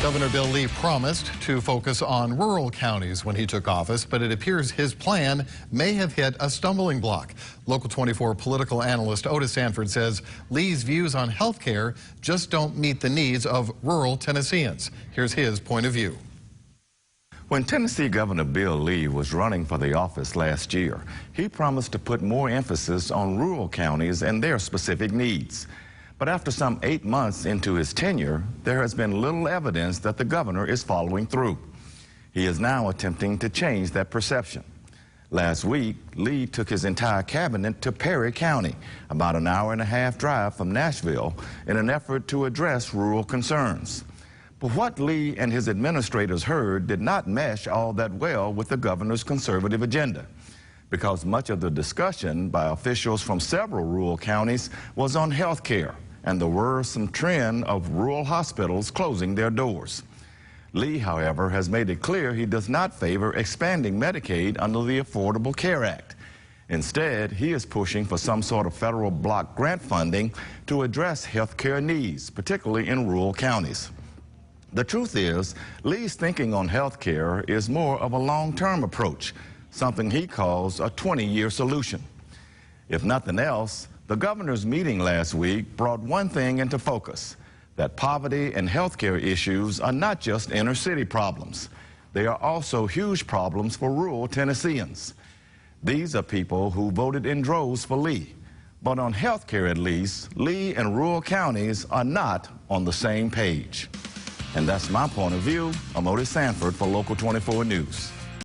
Governor Bill Lee promised to focus on rural counties when he took office, but it appears his plan may have hit a stumbling block. Local 24 political analyst Otis Sanford says Lee's views on health care just don't meet the needs of rural Tennesseans. Here's his point of view. When Tennessee Governor Bill Lee was running for the office last year, he promised to put more emphasis on rural counties and their specific needs. But after some 8 months into his tenure, there has been little evidence that the governor is following through. He is now attempting to change that perception. Last week, Lee took his entire cabinet to Perry County, about an hour-and-a-half drive from Nashville, in an effort to address rural concerns. But what Lee and his administrators heard did not mesh all that well with the governor's conservative agenda, because much of the discussion by officials from several rural counties was on health care and the worrisome trend of rural hospitals closing their doors. Lee, however, has made it clear he does not favor expanding Medicaid under the Affordable Care Act. Instead, he is pushing for some sort of federal block grant funding to address health care needs, particularly in rural counties. The truth is, Lee's thinking on health care is more of a long-term approach, something he calls a 20-year solution. If nothing else, the governor's meeting last week brought one thing into focus, that poverty and health care issues are not just inner-city problems. They are also huge problems for rural Tennesseans. These are people who voted in droves for Lee. But on health care at least, Lee and rural counties are not on the same page. And that's my point of view. I'm Otis Sanford for Local 24 News.